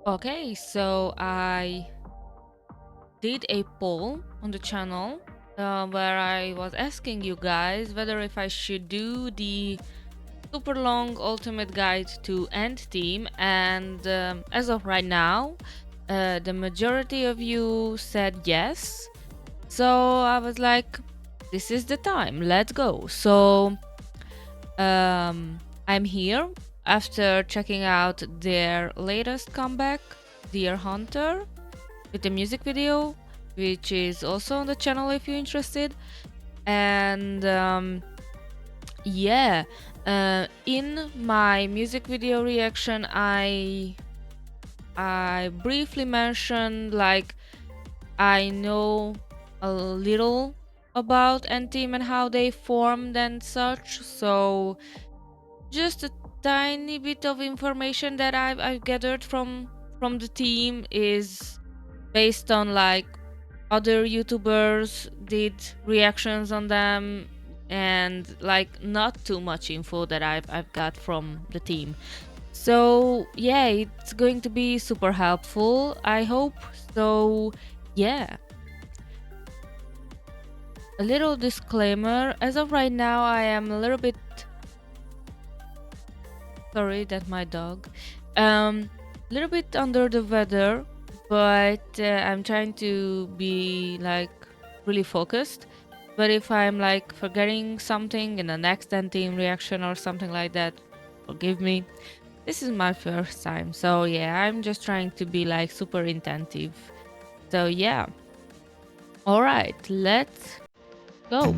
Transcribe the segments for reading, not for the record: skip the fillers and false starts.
Okay, so I did a poll on the channel where I was asking you guys whether if I should do the super long ultimate guide to End Team, and as of right now, the majority of you said yes. So I was like, this is the time, let's go. So I'm here after checking out their latest comeback, Deer Hunter, with the music video, which is also on the channel if you're interested. And yeah, in my music video reaction, I briefly mentioned like I know a little about N-Team and how they formed and such. So just a tiny bit of information that I've gathered from the team is based on like other YouTubers did reactions on them, and like not too much info that I've got from the team. So yeah, it's going to be super helpful, I hope. So yeah, a little disclaimer. As of right now, I am a little bit sorry that my dog a little bit under the weather, but I'm trying to be like really focused. But if I'm like forgetting something in the next team reaction or something like that, forgive me. This is my first time, so yeah, I'm just trying to be like super attentive. So yeah, all right, let's go.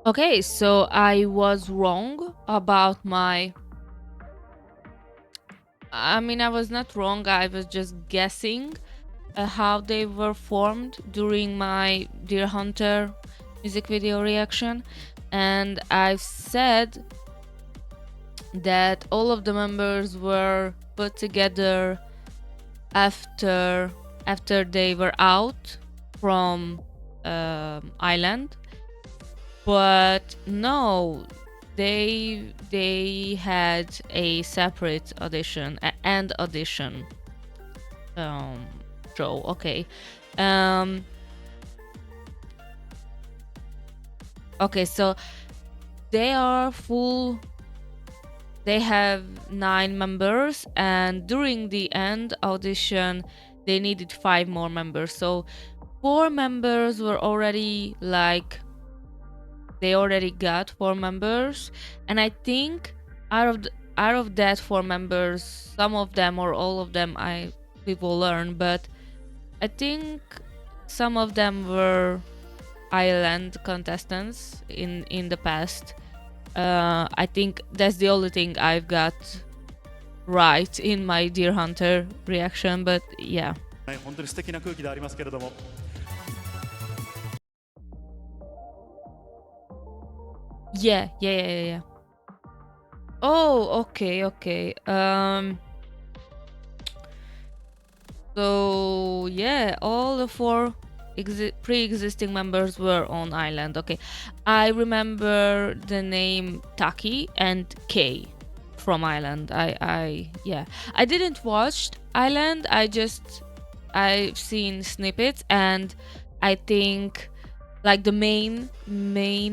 Okay, so I was wrong about my. I was not wrong, I was just guessing how they were formed during my Deer Hunter music video reaction. And I've said that all of the members were put together after they were out from Island, but no, they had a separate audition and audition show. Okay, um, okay, so they are full. They have 9 members, and during the end audition, they needed 5 more members. So 4 members were already like they already got 4 members, and I think out of that 4 members, some of them or all of them we will learn, but I think some of them were island contestants in the past. I think that's the only thing I've got right in my Deer Hunter reaction, but yeah. Yeah. Oh, okay. So yeah, all the 4 pre-existing members were on Island. Okay, I remember the name Taki and Kay from Island. Yeah, I didn't watch Island. I've seen snippets, and I think like the main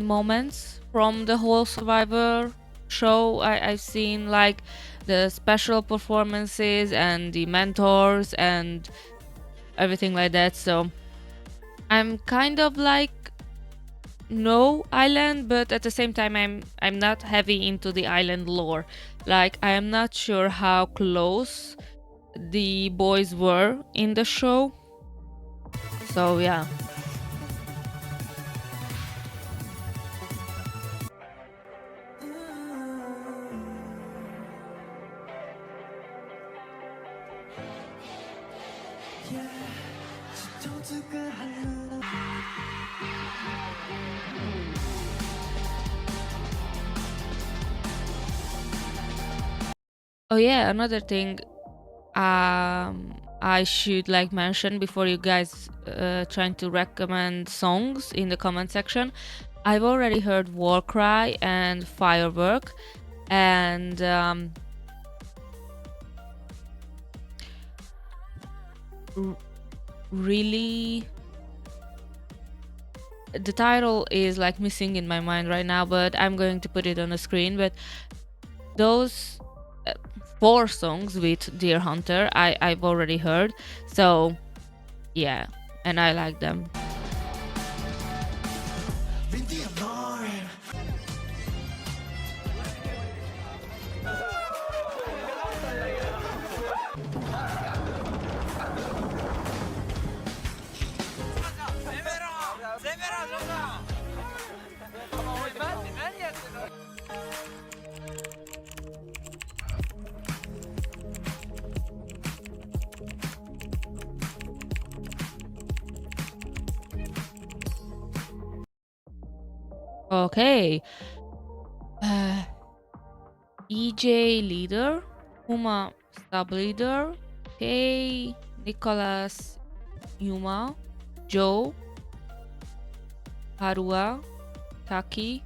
moments from the whole Survivor show I've seen, like the special performances and the mentors and everything like that. So I'm kind of like no Island, but at the same time I'm not heavy into the Island lore. Like I am not sure how close the boys were in the show. So yeah. Oh yeah, another thing I should like mention before you guys trying to recommend songs in the comment section. I've already heard Warcry and Firework, and really, the title is like missing in my mind right now, but I'm going to put it on the screen. But those 4 songs with Deer Hunter I've already heard, so yeah, and I like them. Okay. EJ leader, Huma sub leader, Kay, Nicholas, Yuma, Joe, Harua, Taki,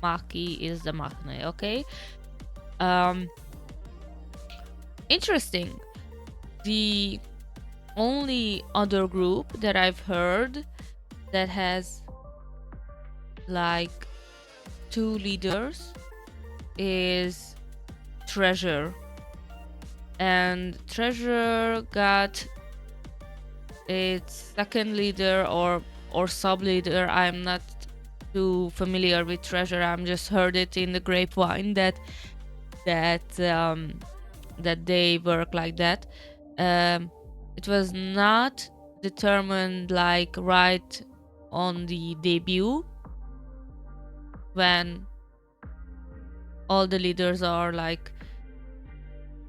Maki is the Makne. Okay. Interesting. The only other group that I've heard that has like 2 leaders is Treasure, and Treasure got its second leader or sub leader. I'm not too familiar with Treasure. I'm just heard it in the grapevine that they work like that. It was not determined like right on the debut when all the leaders are like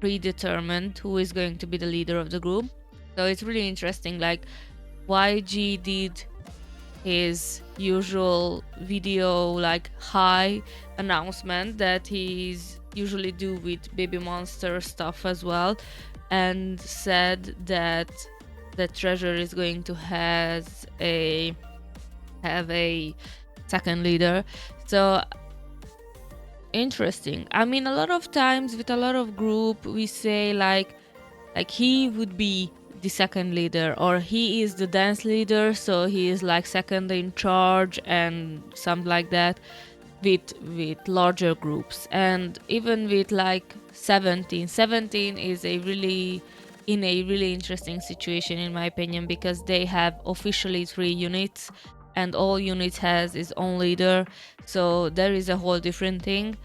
predetermined who is going to be the leader of the group. So it's really interesting. Like YG did his usual video like high announcement that he's usually do with Baby Monster stuff as well, and said that the Treasure is going to have a second leader. So interesting. I mean, a lot of times with a lot of group we say like he would be the second leader, or he is the dance leader, so he is like second in charge and something like that with larger groups. And even with like 17 is a really interesting situation in my opinion, because they have officially 3 units and all units has its own leader, so there is a whole different thing.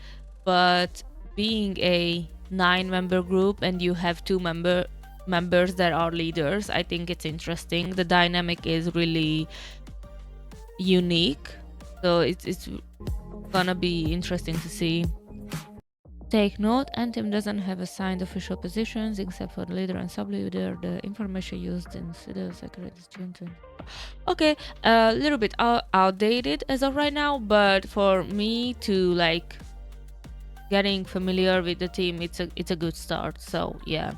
But being a 9-member group and you have 2 members that are leaders, I think it's interesting. The dynamic is really unique, so it's gonna be interesting to see. Take note, Anthem doesn't have assigned official positions except for the leader and sub-leader. The information used in the secret is June 20. Okay, a little bit outdated as of right now, but for me to like getting familiar with the team, it's a good start. So yeah.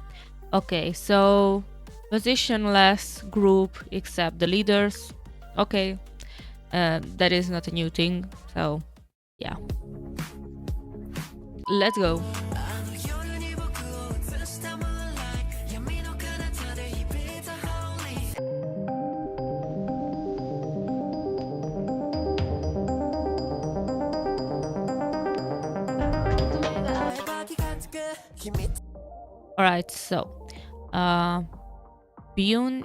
Okay, so positionless group except the leaders. Okay, that is not a new thing. So yeah, let's go. Alright, so Byun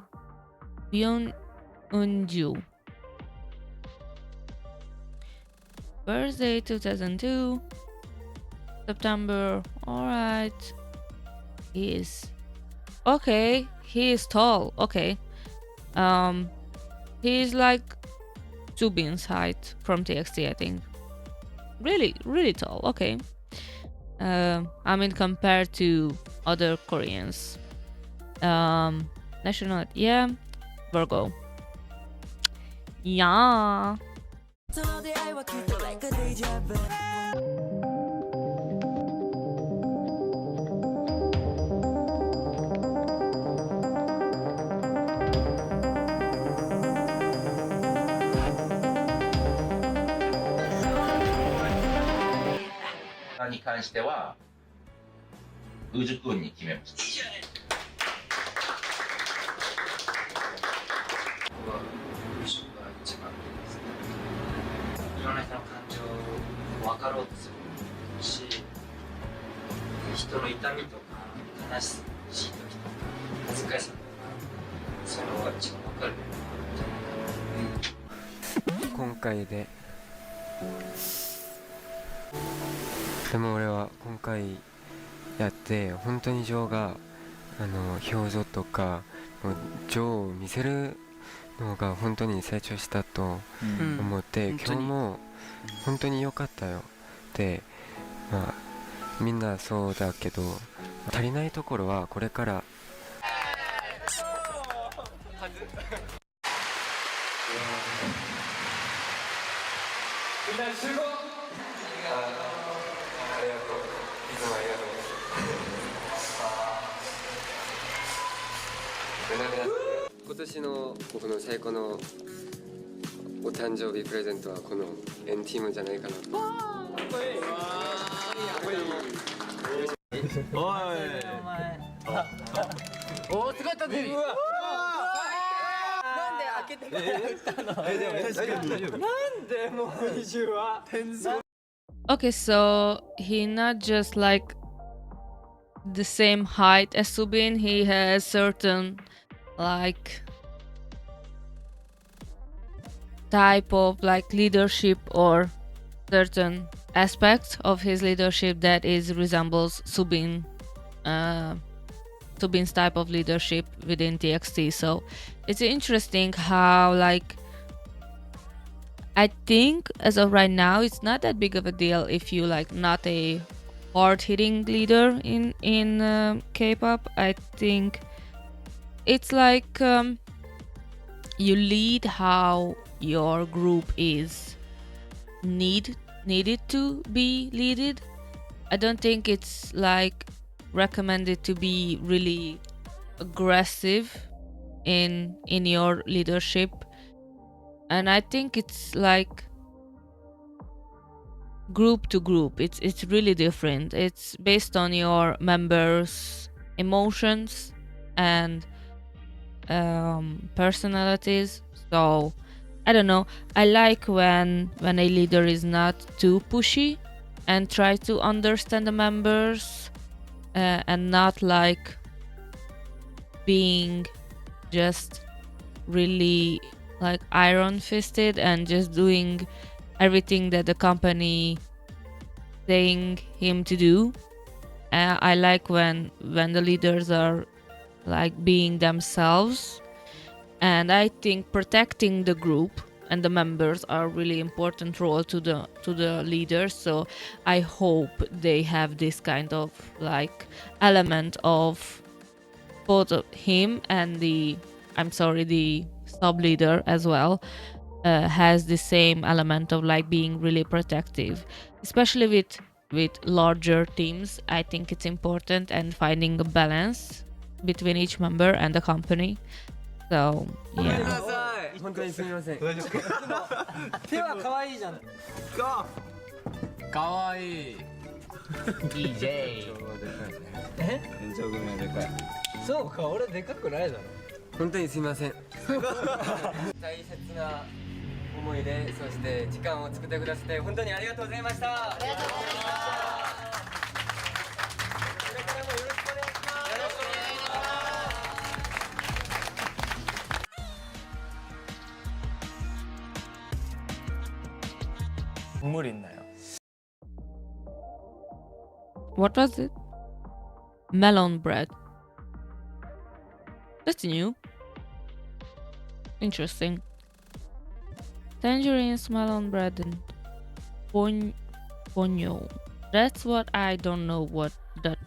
Unju. Birthday 2002. September. Alright. He is okay. He is tall. Okay. He's like Subin's height from TXT, I think. Really, really tall. Okay. I mean, compared to other Koreans. National, yeah, Virgo. Yeah. その出会いはきっと like a deja vu に関しては、ウジュ君に決めました。僕は優勝が一番ですね。いろんな人の感情を分かろうとするし、人の痛みとか悲しい時とか恥ずかしさとか、そういうのが一番分かる今回でも俺は今回やって本当にジョーが表情とかもうジョーを見せるのが本当に成長したと思って、今日も本当に良かったよ。で、まあみんなそうだけど足りないところはこれからみんな集合。ありがとう。いつもありがとう。今年の僕の最高のお誕生日プレゼントはこのエンティームじゃないかな。おすごい立てる。なんで開けてくれたの？でも確かに。なんでもう20は天才。Okay, so he not just like the same height as Subin, he has certain like type of like leadership or certain aspects of his leadership that is resembles Subin's type of leadership within TXT. So it's interesting how like I think as of right now it's not that big of a deal if you like not a hard-hitting leader in K-pop. I think it's like you lead how your group is needed to be leaded. I don't think it's like recommended to be really aggressive in your leadership. And I think it's like group to group. It's really different. It's based on your members' emotions and personalities. So I don't know. I like when a leader is not too pushy and try to understand the members and not like being just really like iron fisted and just doing everything that the company saying him to do. I like when the leaders are like being themselves, and I think protecting the group and the members are really important role to the leaders. So I hope they have this kind of like element of both of him and the sub leader as well has the same element of like being really protective, especially with larger teams. I think it's important and finding a balance between each member and the company. So yeah. 本当にすみません。手は可愛いじゃん。可愛い。DJ。え？天井組はでかい。そうか、俺でかくないだろ。本当にすみません。大切な思い出、そして時間を作ってくださって本当にありがとうございました。ありがとうございました。これからもよろしくお願いします。よろしくお願いします。無理んだよ。 What was it? Melon bread. That's new. Interesting. Tangerines, melon bread, and ponyo. That's what I don't know what that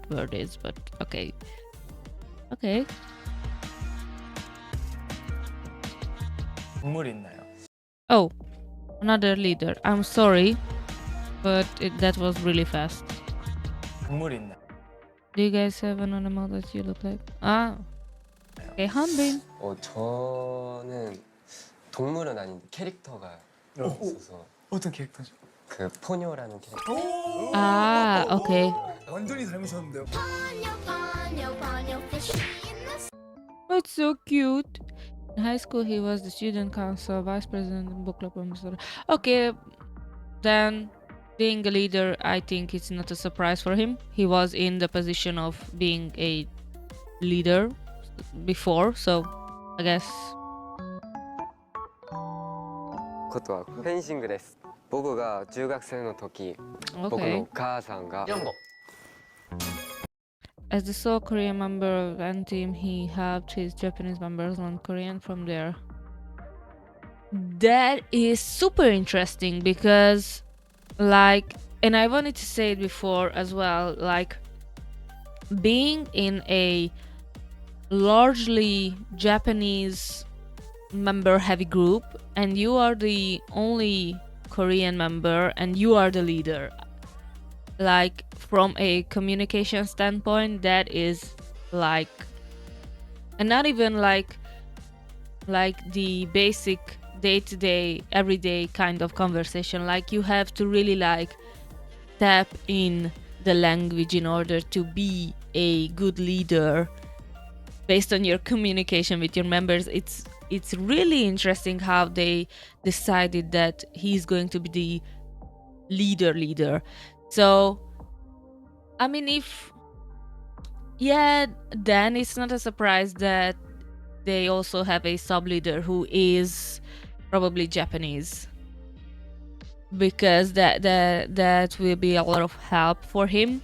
word is, but okay. Okay. 동물 있나요? Oh, another leader. I'm sorry, but that was really fast. 동물 있나요? Do you guys have an animal that you look like? Ah. Okay, Hanbin. 저는 동물은 아닌데 캐릭터가 있어서 어떤 캐릭터죠? 그 포뇨라는 캐릭터. Ah, okay. 완전히 닮으셨는데요. Oh, it's so cute. In high school, he was the student council vice president and book club ambassador. Okay, then being a leader, I think it's not a surprise for him. He was in the position of being a leader before, so I guess. ことはフェンシングです。僕が中学生の時、僕の Okay. お母さんが4号 As the sole Korean member of N team, he helped his Japanese members learn Korean from there. That is super interesting because, like, and I wanted to say it before as well, like, being in a largely Japanese member heavy group and you are the only Korean member and you are the leader, like, from a communication standpoint, that is like, and not even like the basic day-to-day everyday kind of conversation, like you have to really like tap in the language in order to be a good leader based on your communication with your members. It's really interesting how they decided that he's going to be the leader. So I mean, then it's not a surprise that they also have a sub-leader who is probably Japanese, because that will be a lot of help for him.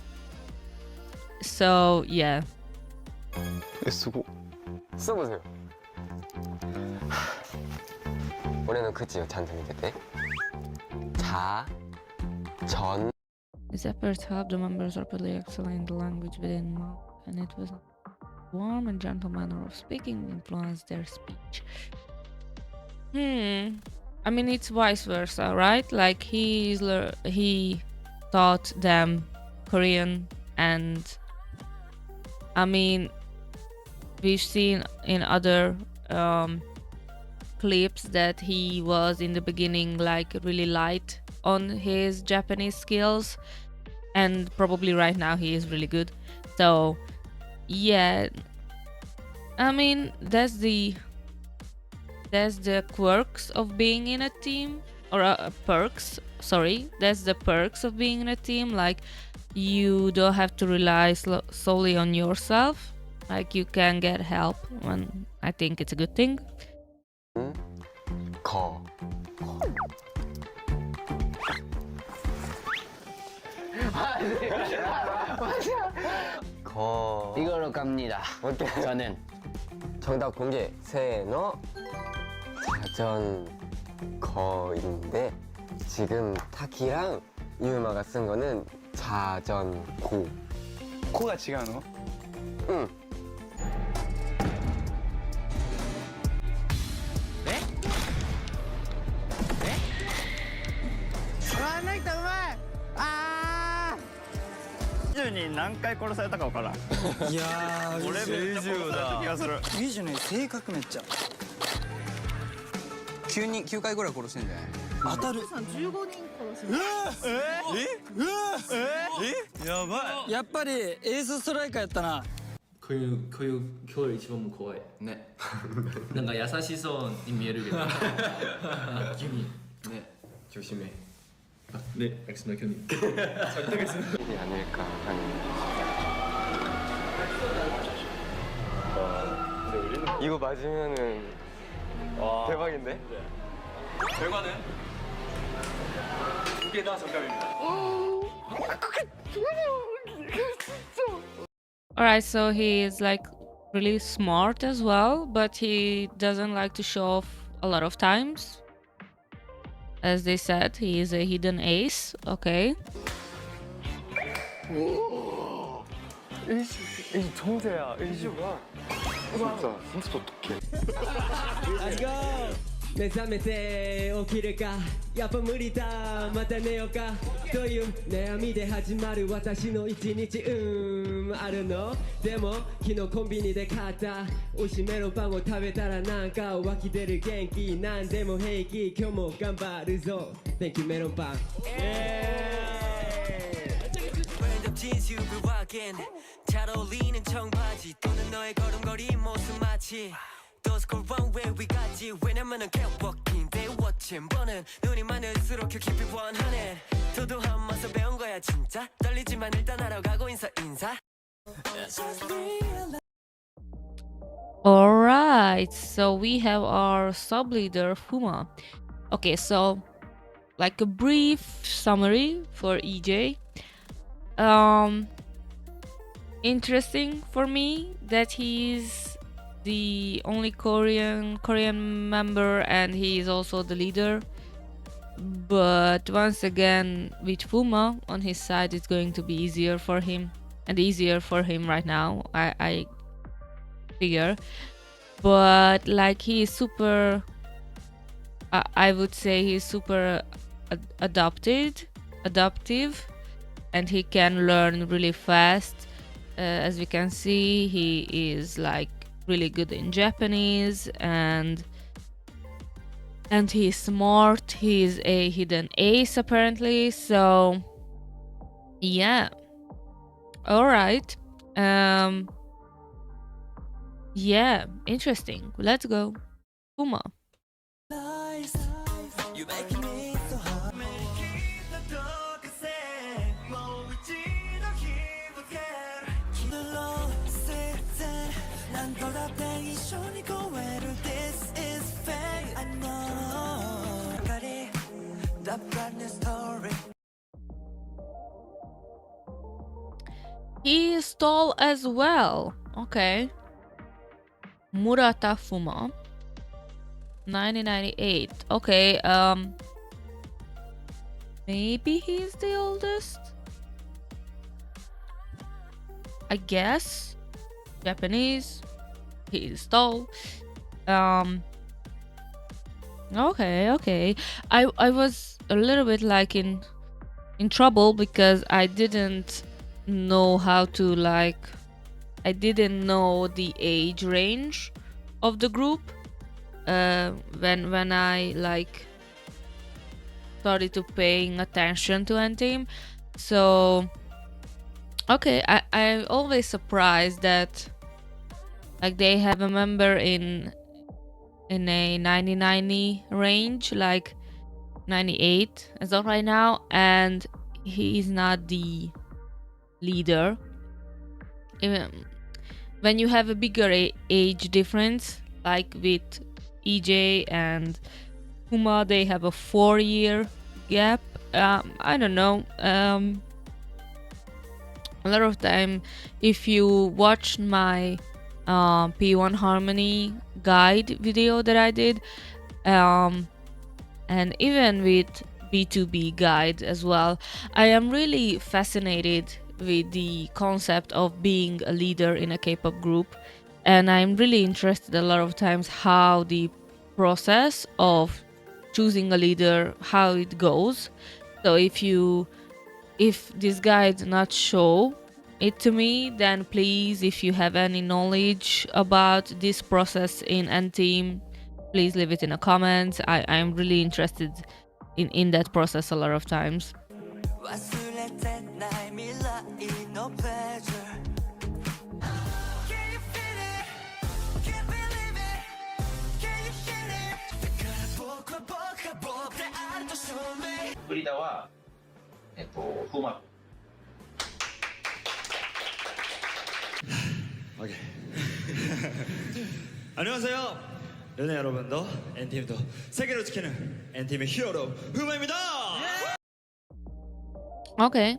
So yeah. すごい。俺の口をちゃんと見てて。전 His efforts helped the members rapidly excel in the language within months, and it was a warm and gentle manner of speaking influenced their speech. I mean, it's vice versa, right? Like he taught them Korean, and I mean, we've seen in other clips that he was in the beginning like really light on his Japanese skills, and probably right now he is really good. So yeah, I mean, that's the quirks of being in a team, or perks, sorry, that's the perks of being in a team. Like, you don't have to rely solely on yourself, like you can get help, and I think it's a good thing. 거. 거. 이걸로 갑니다. 오케이. 저는 정답 공개. 세너 자전거인데 지금 타키랑 유마가 쓴 거는 자전고. 코가 違うの? 응. 아! に何回殺されたか分からん。いやー、俺めっちゃ殺された気がする。ユージね、性格めっちゃ9回ぐらい殺してんじゃない？当たる。さん15人殺しやばい。やっぱりエースストライカーやったな。こういう今日一番も怖いね。なんか優しそうに見えるけど君ね조심해 네 알겠습니다 교님 일이 아닐까 하는. 이거 맞으면은 대박인데? 결과는 두 개 다 정답입니다. Alright, so he is like really smart as well, but he doesn't like to show off a lot of times. as they said, he is a hidden ace. Okay. Let's go 目覚めて起きるかやっぱ無理だまた寝ようかという悩みで始まる私の一日あるのでも昨日コンビニで買った美味しいメロンパンを食べたらなんか湧き出る元気なんでも平気今日も頑張るぞ Thank you メロンパン진수 불확인 잘 어울리는 청바지 또는 너의 걸음걸이 모습 마치 Those go wrong where we got you 왜냐면은 catwalking they watching 보는 눈이 많을수록 더 깊이 원하네 도도한 맛을 배운 거야 진짜 떨리지만 일단 하러 가고 인사 Alright, so we have our sub leader Fuma. Okay, so like a brief summary for EJ. Interesting for me that he's the only Korean member and he is also the leader. But once again, with Fuma on his side, it's going to be easier for him right now. I figure, but like he is super. I would say he's super adaptive, and he can learn really fast. As we can see, he is like really good in Japanese and he's smart. He's a hidden ace apparently. So yeah. All right. Yeah, interesting. Let's go. Fuma. He is tall as well. Okay. Murata Fuma. 1998. Okay, maybe he's the oldest? I guess. Japanese. He is tall. Okay. I was a little bit like in trouble because I didn't know how to I didn't know the age range of the group when I started to paying attention to N-Team. So okay, I always surprised that they have a member in a 90 range, like 98 as of right now, and he is not the leader. Even when you have a bigger age difference, like with EJ and Fuma, they have a 4-year gap. I don't know. A lot of time, if you watch my P1 Harmony guide video that I did, and even with B2B guide as well, I am really fascinated with the concept of being a leader in a K-pop group, and I'm really interested a lot of times how the process of choosing a leader, how it goes. So if this guide not show it to me, then please, if you have any knowledge about this process in N-Team, please leave it in the comments. I'm really interested in that process a lot of times. Frida はフマ 오케이. 안녕하세요. 연애 여러분도 N팀도 세계를 지키는 N팀의 히어로 후마입니다. Okay.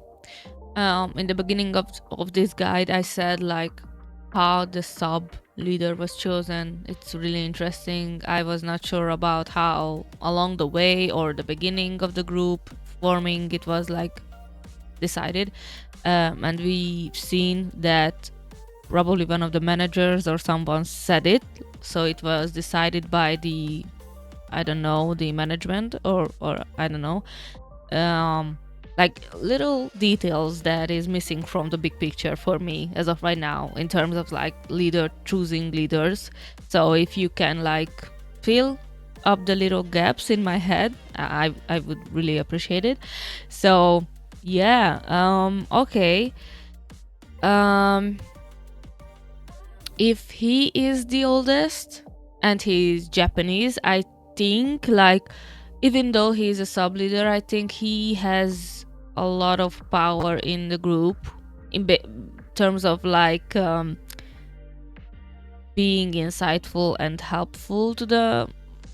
In the beginning of this guide, I said how the sub leader was chosen. It's really interesting. I was not sure about how along the way or the beginning of the group forming it was like decided, and we've seen that probably one of the managers or someone said it, so it was decided by the, I don't know, the management or I don't know, like little details that is missing from the big picture for me as of right now in terms of like choosing leaders. So if you can like fill up the little gaps in my head, I would really appreciate it. So yeah, okay. If he is the oldest and he's Japanese, I think like even though he's a sub leader, I think he has a lot of power in the group in terms of like being insightful and helpful to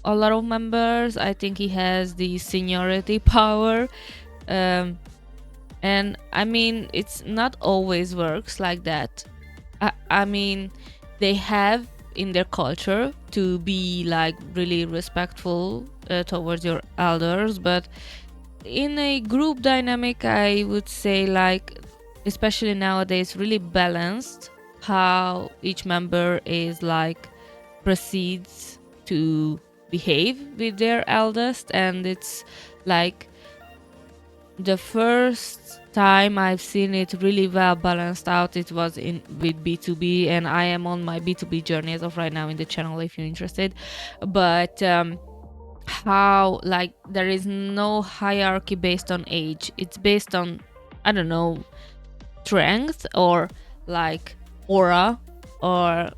a lot of members. I think he has the seniority power, and I mean it's not always works like that. I mean they have in their culture to be like really respectful towards your elders, but in a group dynamic I would say like especially nowadays really balanced how each member is like proceeds to behave with their eldest, and it's like the first time I've seen it really well balanced out, it was with B2B, and I am on my B2B journey as of right now in the channel if you're interested. But how like there is no hierarchy based on age, it's based on, I don't know, strength or like aura, or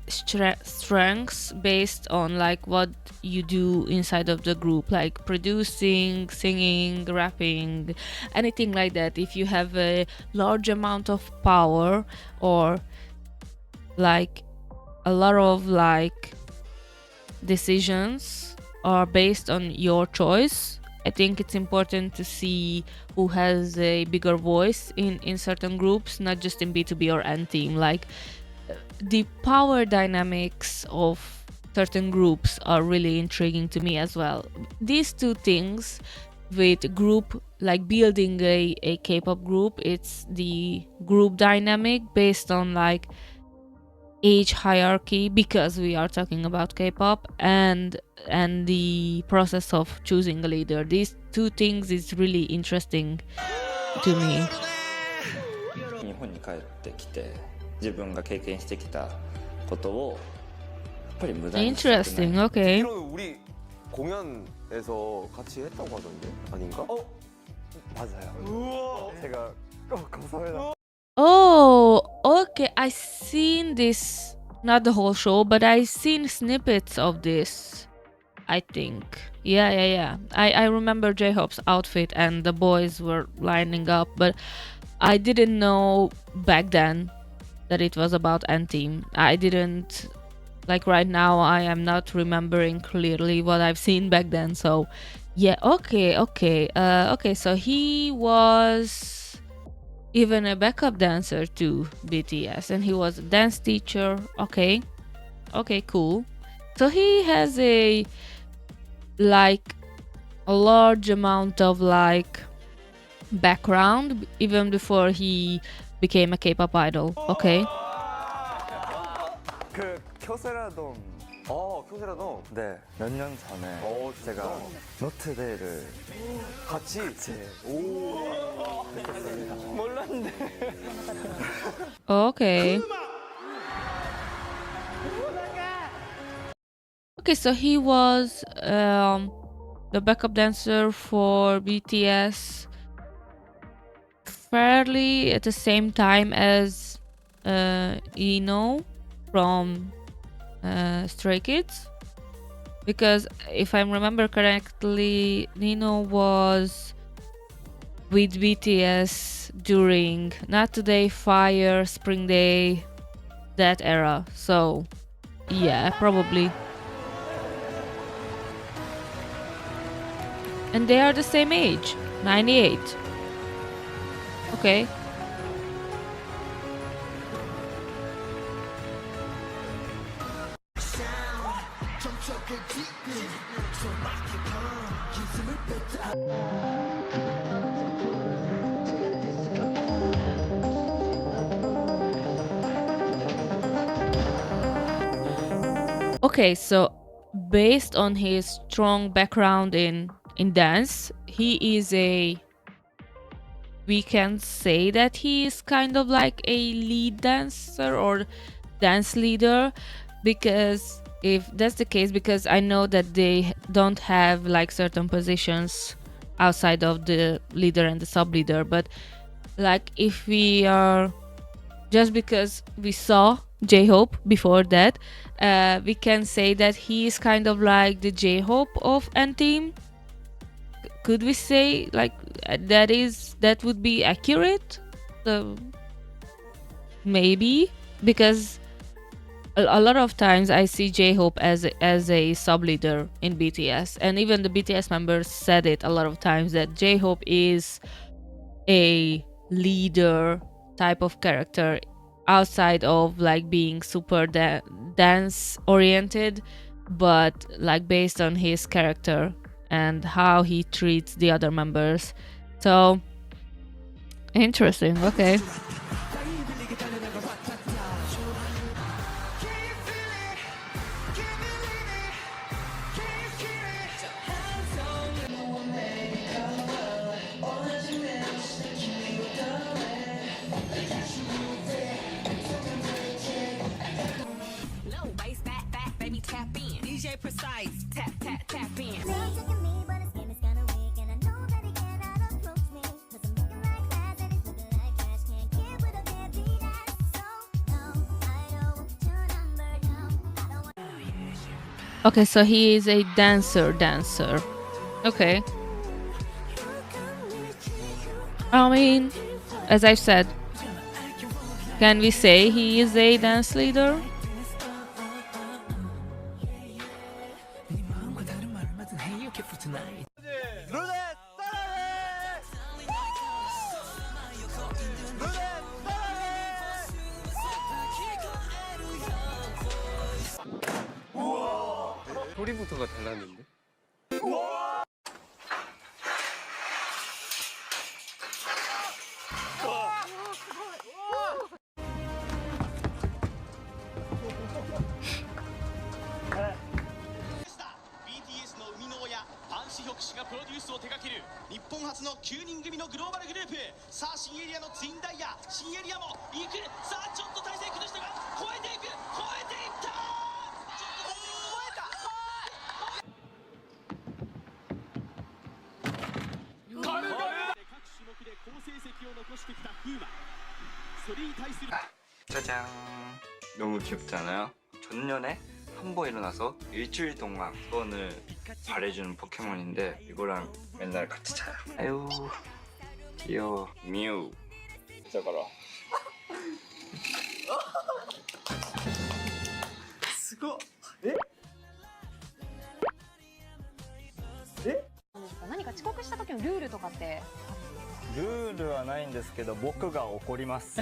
strengths based on like what you do inside of the group, like producing, singing, rapping, anything like that. If you have a large amount of power or like a lot of like decisions are based on your choice, I think it's important to see who has a bigger voice in certain groups, not just in B2B or N team. Like the power dynamics of certain groups are really intriguing to me as well. These two things with group, like building a K-pop group, it's the group dynamic based on like age hierarchy, because we are talking about K-pop, and the process of choosing a leader. These two things is really interesting to me. 日本に帰ってきて自分が経験してきたことをやっぱり無駄にしたくない Interesting. Okay. 우리 공연에서 같이 했다고 하던데 아닌가? 맞아요. 제가 감사합니다. Oh, okay. I seen this, not the whole show, but I seen snippets of this. I think. Yeah. I remember J-Hope's outfit and the boys were lining up, but I didn't know back then that it was about N-Team. I didn't, like right now, I am not remembering clearly what I've seen back then. So, yeah, okay. So he was even a backup dancer to BTS, and he was a dance teacher. Okay, cool. So he has a large amount of like background even before he became a K-pop idol. Okay. 그 쿄세라돔. 쿄세라돔. 네, 몇 년 전에 제가 노트데이를 같이 몰랐는데. Okay. Okay, so he was the backup dancer for BTS fairly at the same time as Ino from Stray Kids, because if I remember correctly, Nino was with BTS during Not Today, Fire, Spring Day, that era. So yeah, probably. And they are the same age, 98. Okay. Okay, so based on his strong background in dance, he is we can say that he is kind of like a lead dancer or dance leader, because if that's the case, because I know that they don't have like certain positions outside of the leader and the sub leader, but like if we are, just because we saw J-Hope before that, we can say that he is kind of like the J-Hope of N-Team. Could we say like that would be accurate? So maybe, because a lot of times I see J-Hope as a sub leader in BTS, and even the BTS members said it a lot of times that J-Hope is a leader type of character outside of like being super dance oriented, but like based on his character and how he treats the other members. So interesting. Okay. Okay, so he is a dancer. Okay. I mean, as I said, can we say he is a dance leader? 소리부터가 달랐는데? BTS の生みの親パン・シヒョク氏がプロデュースを手掛ける日本初の9人組のグローバルグループ。さあ新エリアのツインダイヤ、新エリアも行く。さあちょっと体勢崩したが超えていく、超えていった。짜잔. 너무 귀엽지 않아요? 전년에 한 번 일어나서 일주일 동안 소원을 바래주는 포켓몬인데 이거랑 맨날 같이 자요. 아유 귀여워. 미우. 저거라. すごっ。え？何か遅刻した時のルールとかってルールはないんですけど僕が怒ります。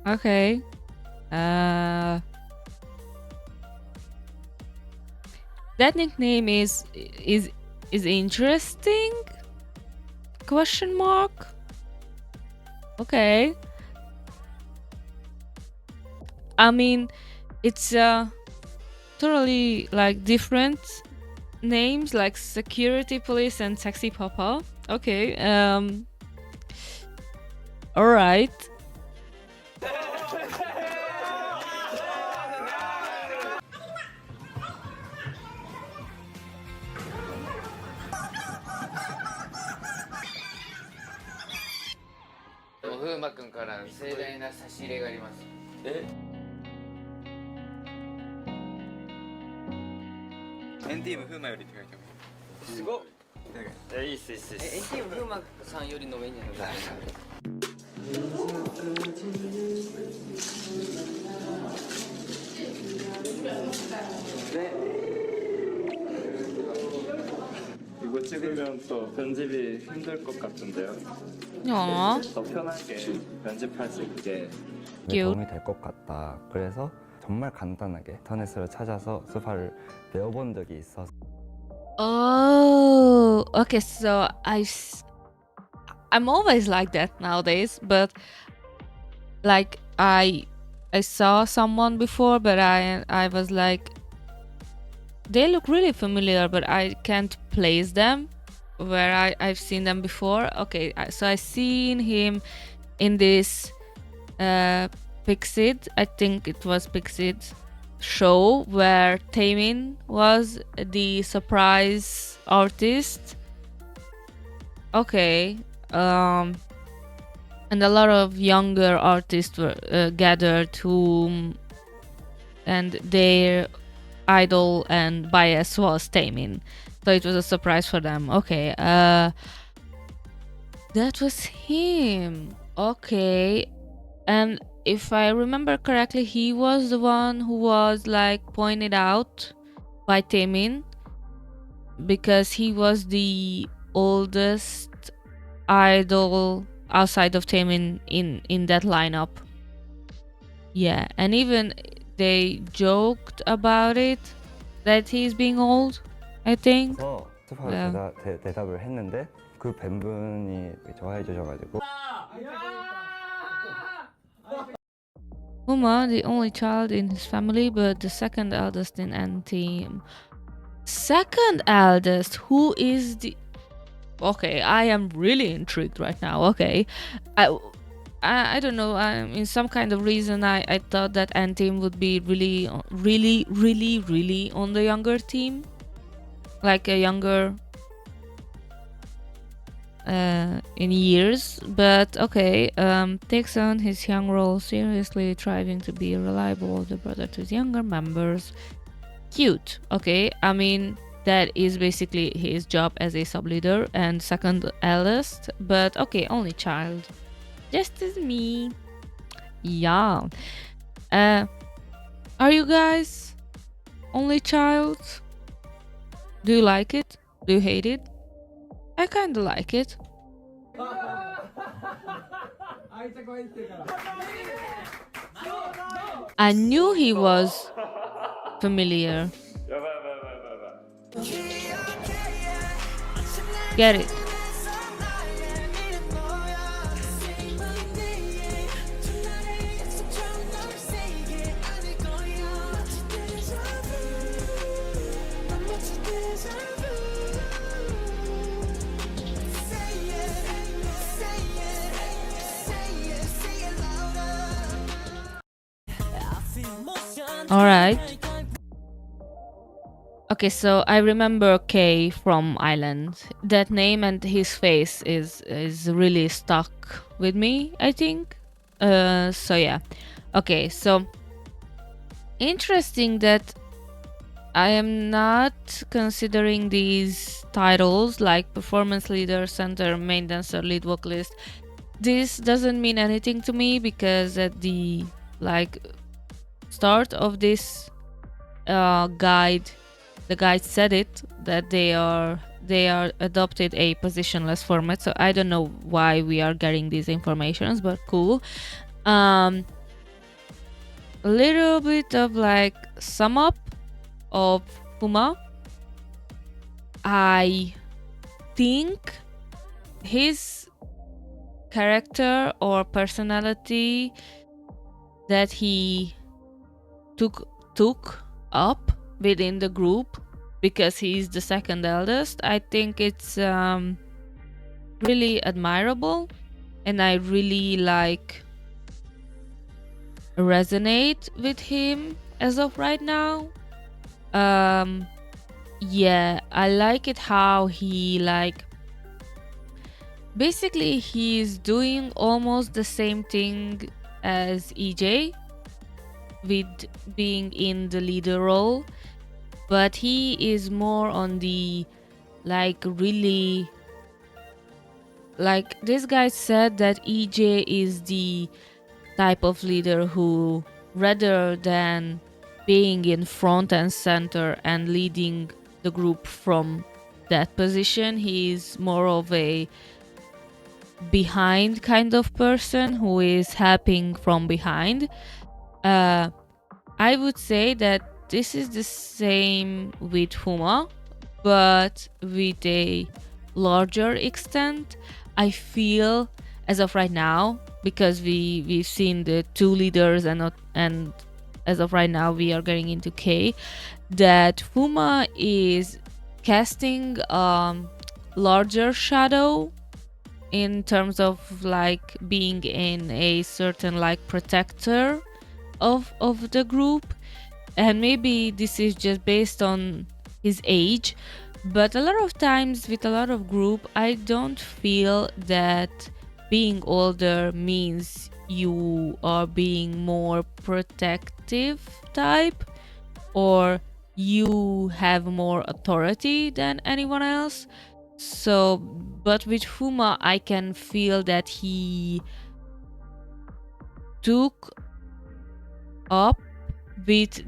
Okay. That nickname is interesting? Question mark? Okay. I mean, it's totally like different names, like Security Police and Sexy Papa. Okay. All right. Fuma 君から盛大な差し入れがあります。エンティーム風磨よりって書いてます。すごっ。いいっすいいっす。エンティームFumaさんよりの上に乗る。 찍으면 또 편집이 힘들 것 같은데요. Aw. 더 편하게 편집할 수 있게 Cute. 도움이 될 것 같다. 그래서 정말 간단하게 인터넷으로 찾아서 스파를 배워본 적이 있어서 Oh, okay. So I'm always like that nowadays, but like I saw someone before, but I was like, they look really familiar, but I can't place them where I've seen them before. Okay, so I seen him in this Pixid, I think it was Pixid show where Taemin was the surprise artist. Okay, and a lot of younger artists were gathered and their idol and bias was Taemin, so it was a surprise for them. Okay, that was him. Okay, and if I remember correctly, he was the one who was like pointed out by Taemin because he was the oldest idol outside of Taemin in that lineup. Yeah, and even they joked about it that he's being old, I think. 그래서 스파를 대답을 했는데 그 팬분이 좋아해 주셔가지고 Uma, the only child in his family, but the second eldest in N-Team. Second eldest? Who is the... Okay, I am really intrigued right now. Okay. I don't know. In some kind of reason, I thought that N-Team would be really on the younger team. Like a younger... in years, but okay, takes on his young role seriously, striving to be a reliable older brother to his younger members. Cute. Okay, I mean that is basically his job as a sub leader and second eldest, but okay, only child, just as me. Yeah. Are you guys only child? Do you like it? Do you hate it? I kinda like it. I knew he was familiar. Get it. Alright. Okay, so I remember K from Island. That name and his face is really stuck with me, I think. So yeah. Okay, so interesting that I am not considering these titles like performance leader, center, main dancer, lead vocalist. This doesn't mean anything to me because at the start of this guide, the guide said it that they are adopted a positionless format, so I don't know why we are getting these informations, but cool. A little bit of like sum up of Uma. I think his character or personality that he took up within the group because he's the second eldest, I think it's really admirable, and I really resonate with him as of right now. Yeah, I like it how he basically he's doing almost the same thing as EJ with being in the leader role, but he is more on the really this guy said that EJ is the type of leader who, rather than being in front and center and leading the group from that position. He's more of a behind kind of person who is helping from behind. I would say that this is the same with Fuma, but with a larger extent. I feel as of right now, because we've seen the two leaders and as of right now we are getting into K, that Fuma is casting larger shadow in terms of like being in a certain like protector of the group, and maybe this is just based on his age, but a lot of times with a lot of group I don't feel that being older means you are being more protective type or you have more authority than anyone else. So, but with Fuma I can feel that he took up with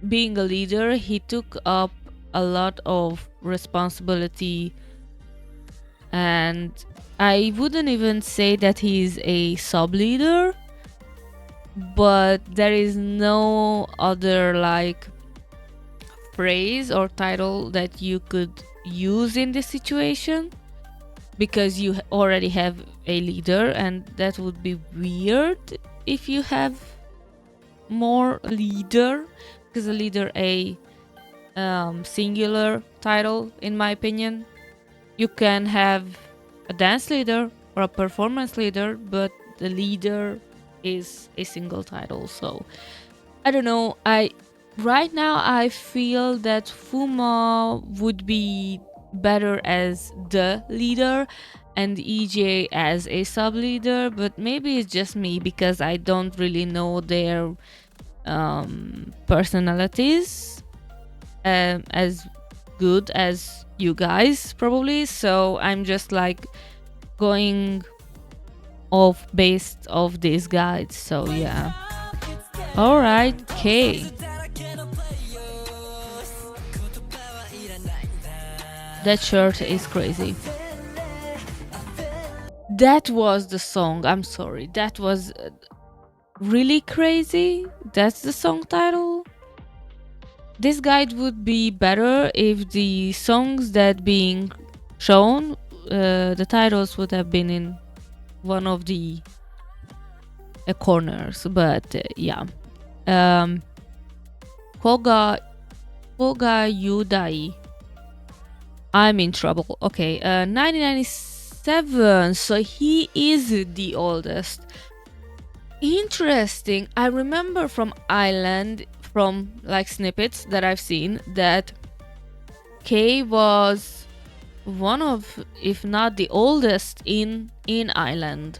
being a leader, he took up a lot of responsibility, and I wouldn't even say that he's a sub leader, but there is no other like phrase or title that you could use in this situation, because you already have a leader, and that would be weird if you have more leader, because a leader a singular title in my opinion. You can have a dance leader or a performance leader, but the leader is a single title. So I don't know, right now I feel that Fuma would be better as the leader and EJ as a sub leader, but maybe it's just me because I don't really know their personalities as good as you guys probably, so I'm just like going off based off these guides. So yeah, all right, K. That shirt is crazy. That was the song, I'm sorry, that was really crazy. That's the song title. This guide would be better if the songs that being shown, the titles would have been in one of the corners, but yeah. Koga Yudai. I'm in trouble. Okay, 1997, so he is the oldest. Interesting. I remember from Island, from like snippets that I've seen, that K was one of, if not the oldest in Island.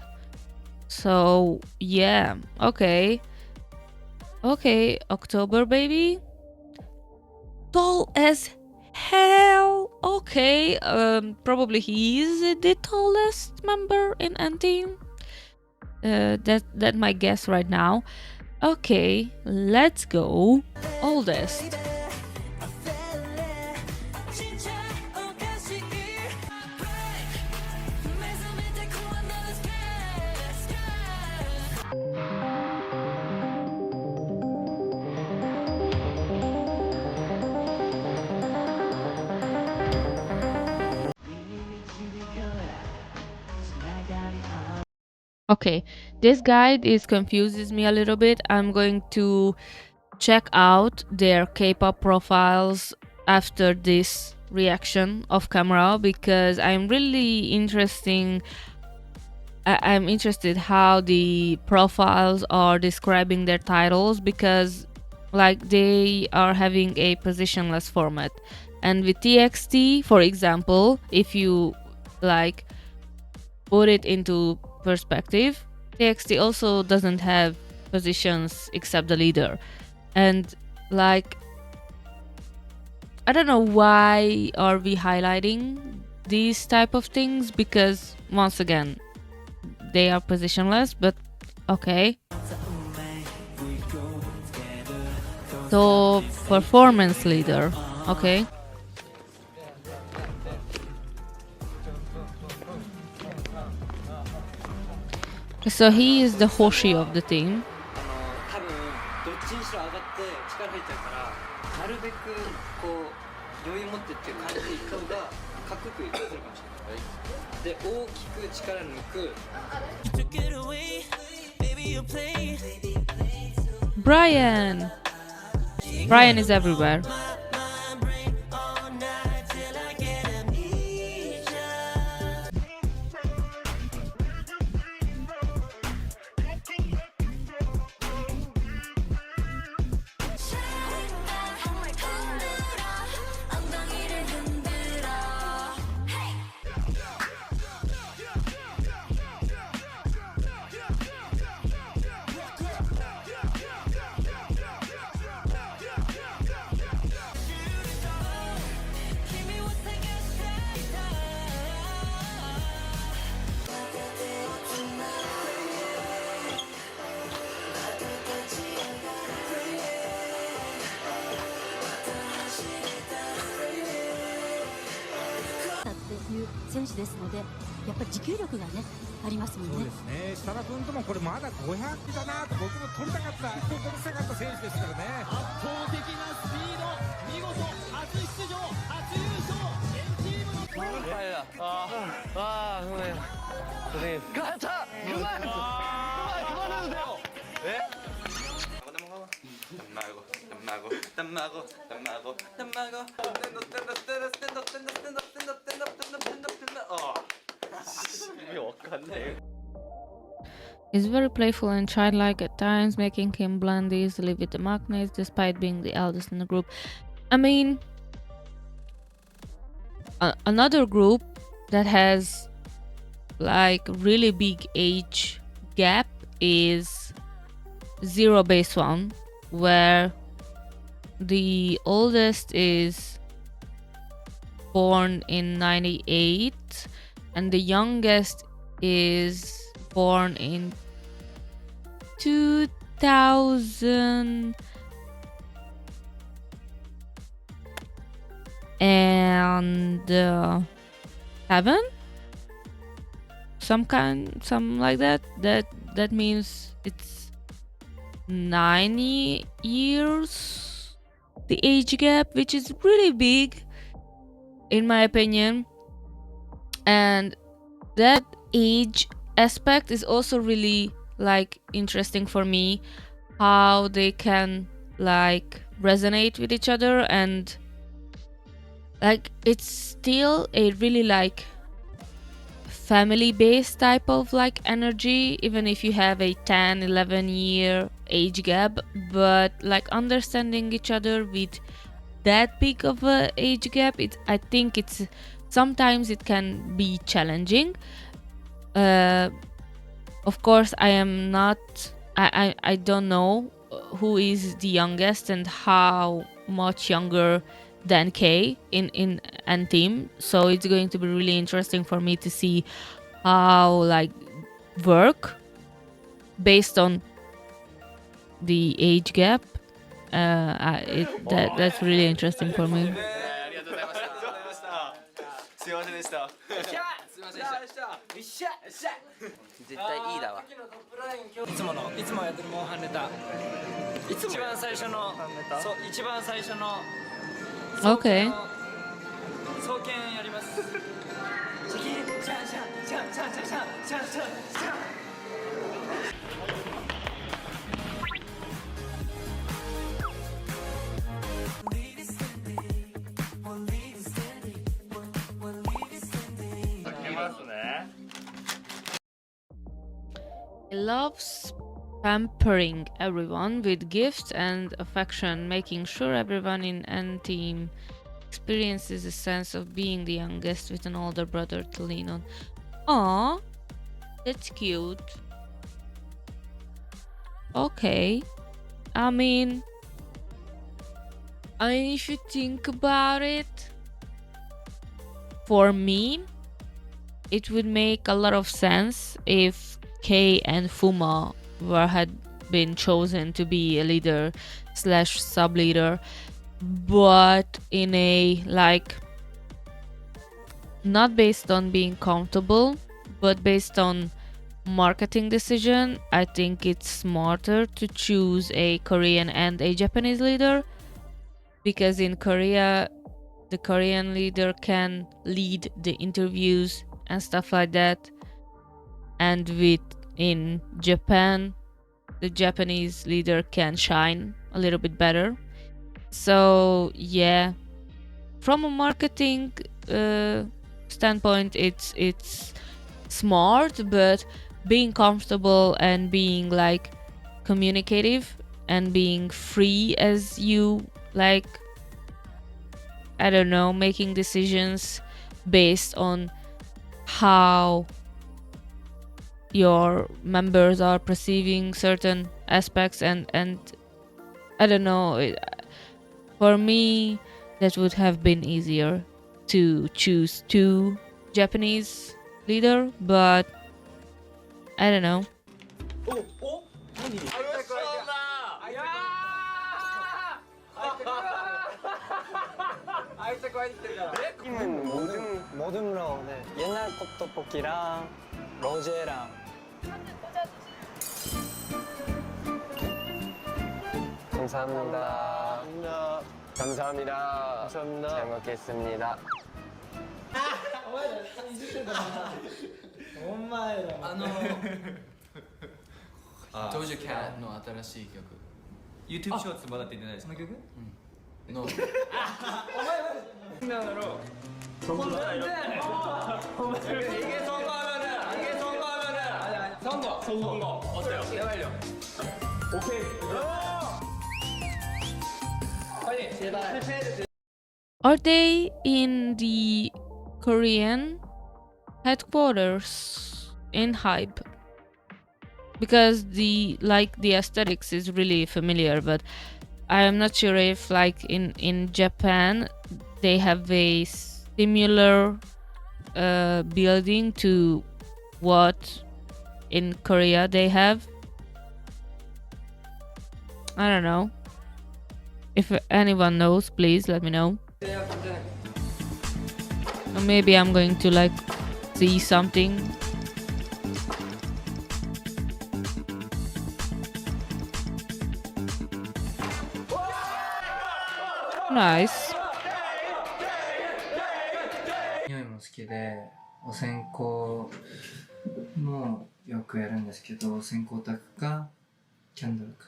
So yeah, okay, October baby, tall as hell. Okay, probably he is the tallest member in N-Team. That my guess right now. Okay, let's go. Oldest. Okay, this guide confuses me a little bit. I'm going to check out their K-pop profiles after this reaction off camera, because I'm really I'm interested how the profiles are describing their titles, because like they are having a positionless format, and with TXT, for example, if you like put it into perspective, TXT also doesn't have positions except the leader, and like I don't know why are we highlighting these type of things, because once again they are positionless, but okay. So performance leader, okay. So he is the Hoshi of the team. 多分どっちにしろ上がって力入っちゃうからなるべくこう余裕持ってっていう感じでいった方がかっこよくするかもしれない。で大きく力抜く。Brian! Brian is everywhere.選手ですので、やっぱり持久力がねありますもんね。そうですね。設楽君ともこれまだ500だなと僕も取りたかった取りたかった選手ですからね。圧倒的なスピード、見事初出場初優勝、チームのトップ。ガチャうまい。うまい止まるんだよ。He's very playful and childlike at times, making him blend easily with the Magnates despite being the eldest in the group. I mean, another group that has like really big age gap is Zero Base One, where the oldest is born in 98 and the youngest is born in 2007. Something like that. That means it's 9 years the age gap, which is really big in my opinion. And that age aspect is also really like interesting for me, how they can like resonate with each other, and like it's still a really like family based type of like energy, even if you have a 10-11 year age gap, but like understanding each other with that big of a age gap, I think it's sometimes it can be challenging. Of course I don't know who is the youngest and how much younger than K in N-Team, so it's going to be really interesting for me to see how like work based on the age gap. That's really interesting for me. すいませんでした。絶対いいだわ。いつもやってるモンハンネタ。一番最初の一番最初の Okay. 双剣やります。シャキンシャンシャンシャンシャンシャンシャンシャンシャンシャン。He loves pampering everyone with gifts and affection, making sure everyone in N-Team experiences a sense of being the youngest with an older brother to lean on. Aww, that's cute. Okay, I mean, if you think about it, for me, it would make a lot of sense if Kei and Fuma had been chosen to be a leader / sub leader, but in a like not based on being comfortable, but based on marketing decision, I think it's smarter to choose a Korean and a Japanese leader, because in Korea, the Korean leader can lead the interviews and stuff like that, and in Japan, the Japanese leader can shine a little bit better. So yeah, from a marketing standpoint, it's smart, but being comfortable and being like communicative and being free as you like, I don't know, making decisions based on how your members are perceiving certain aspects, and I don't know, for me that would have been easier to choose 2 Japanese leader, but I don't know. 모든 라운드 옛날 떡볶이랑 로제랑 감사합니다. 감사합니다. 잘 먹겠습니다. Doja Cat の新しい曲 YouTube ショーツまだ出てないです。その曲？の이게 선거 어때요? 제발요. 오케이. 빨리 제발. Are they in the Korean headquarters in Hype? Because the aesthetics is really familiar, but I am not sure if like in Japan they have a similar building to what in Korea they have. I don't know. If anyone knows, please let me know. Or maybe I'm going to like see something. Nice. 匂いも好きで、お線香もよくやるんですけど、お線香炊くかキャンドルか。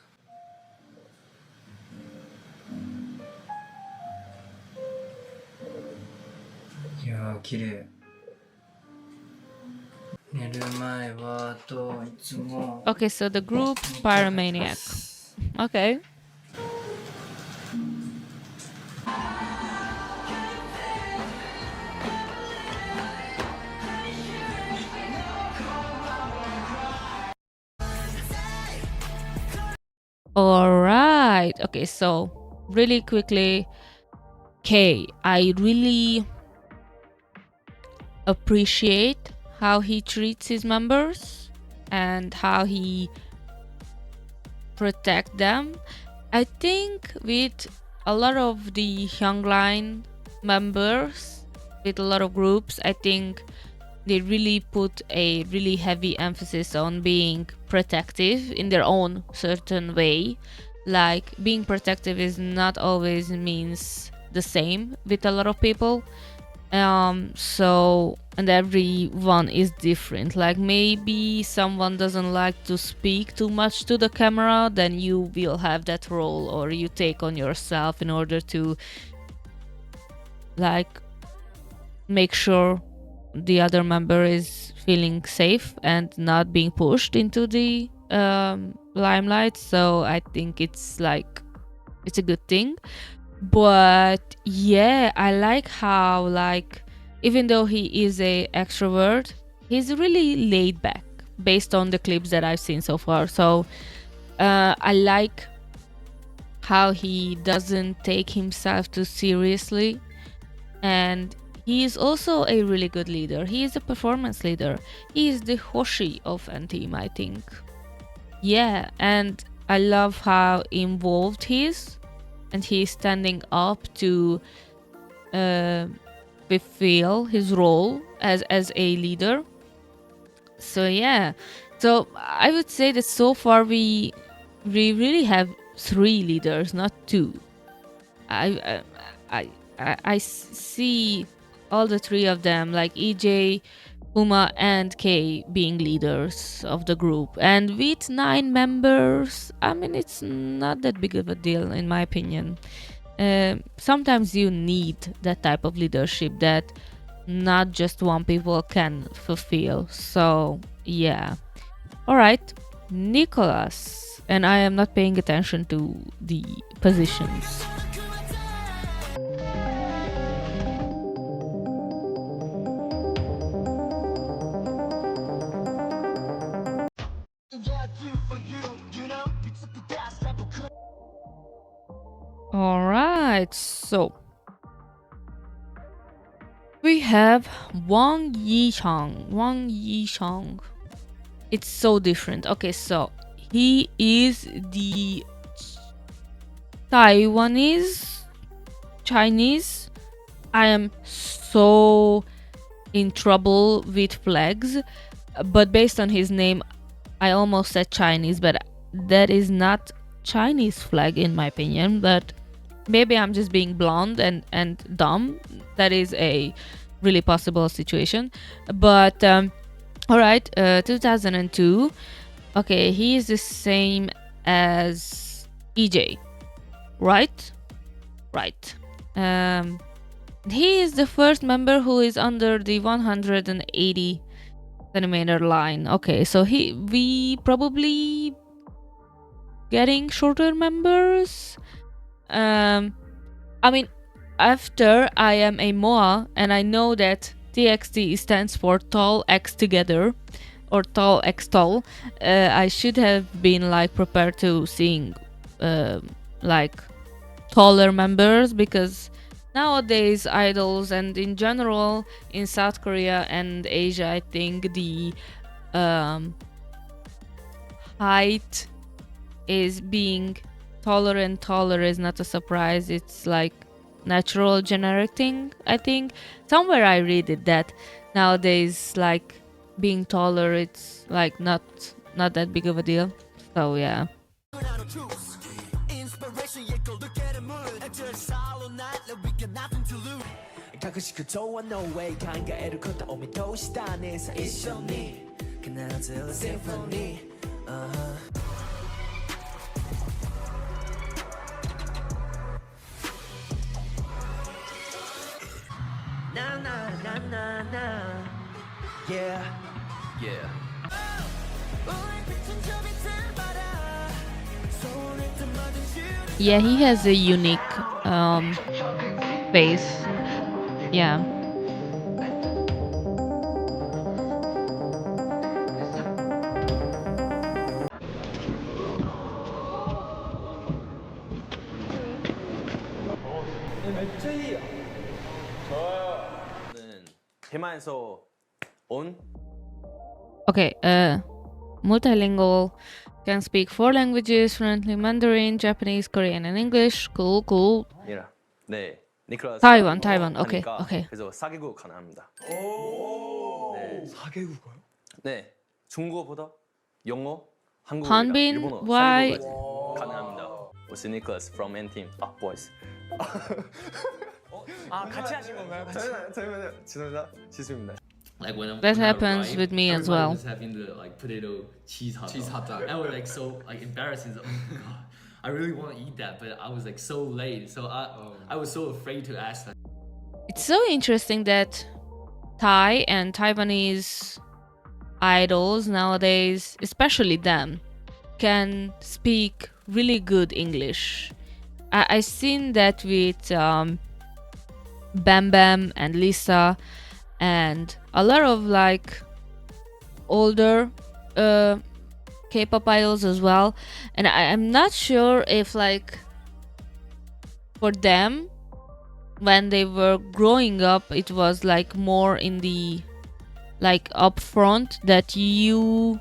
いやー綺麗。寝る前はといつも。Okay, so the group Pyromaniac. Okay. Alright, okay, so really quickly, K, I really appreciate how he treats his members and how he protect them. I think with a lot of the Young Line members, with a lot of groups, I think they really put a really heavy emphasis on being protective in their own certain way. Like being protective is not always means the same with a lot of people. So, and everyone is different. Like maybe someone doesn't like to speak too much to the camera, then you will have that role, or you take on yourself in order to like make sure the other member is feeling safe and not being pushed into the limelight. So I think it's like it's a good thing. But yeah, I like how like even though he is a extrovert, he's really laid back based on the clips that I've seen so far. So I like how he doesn't take himself too seriously, and he is also a really good leader. He is a performance leader. He is the Hoshi of N-Team, I think. Yeah, and I love how involved he is, and he is standing up to fulfill his role as a leader. So yeah, So I would say that so far we really have 3 leaders, not 2. I I see all the 3 of them, like EJ, Uma, and Kei, being leaders of the group. And with 9 members, I mean, it's not that big of a deal, in my opinion. Sometimes you need that type of leadership that not just one people can fulfill. So, yeah. Alright, Nicholas. And I am not paying attention to the positions. Alright, so we have Wang Yishang. Wang Yishang. It's so different. Okay, so he is the Taiwanese, Chinese. I am so in trouble with flags, but based on his name, I almost said Chinese, but that is not Chinese flag in my opinion. But maybe I'm just being blonde and dumb. That is a really possible situation. But all right, 2002. Okay, he is the same as EJ, right? Right. He is the first member who is under the 180 centimeter line. Okay, so we probably getting shorter members. I mean, after I am a MOA and I know that TXT stands for tall X together or tall X tall, I should have been like prepared to seeing like taller members, because nowadays idols and in general in South Korea and Asia, I think the height is being taller and taller is not a surprise. It's like natural generic thing. I think somewhere I read it that nowadays like being taller, it's like not that big of a deal. So yeah. Yeah. Yeah. Yeah, he has a unique face. Yeah. 대만에서 온 Okay, multilingual, can speak 4 languages fluently: Mandarin, Japanese, Korean, and English. Cool, cool. 이라. 네. 니콜라스. Taiwan. Okay, 하니까 okay. 그래서 4개국 가능합니다. 네. 4개국어요? 네. 중국어보다 영어, 한국어, Hanbin, 일본어 why? 4개국까지 가능합니다. Was Nicholas from N-Team. 아, boys. 아 같이 하신 건가요? 저희는 죄송합니다. 지수입니다. Like when That when I happens arrived, with me as everybody well. was having the like potato cheese hot dog. I was like so like embarrassing. So, oh my god, I really want to eat that, but I was like so late, so I was so afraid to ask them. It's so interesting that Thai and Taiwanese idols nowadays, especially them, can speak really good English. I seen that with Bam Bam and Lisa and a lot of like older K-pop idols as well. And I'm not sure if like for them when they were growing up it was like more in the like upfront that you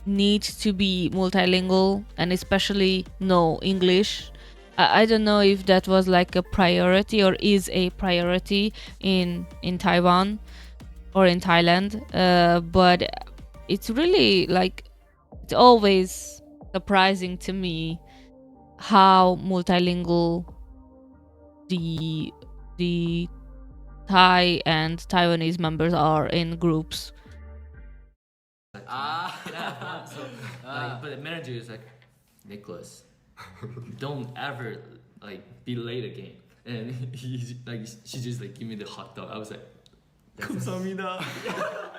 need to be multilingual and especially know English. I don't know if that was like a priority or is a priority in Taiwan or in Thailand, but it's really like it's always surprising to me how multilingual the Thai and Taiwanese members are in groups. But the manager is like, Nicholas, don't ever like be late again. And she just like give me the hot dog. I was like, 감사합니다.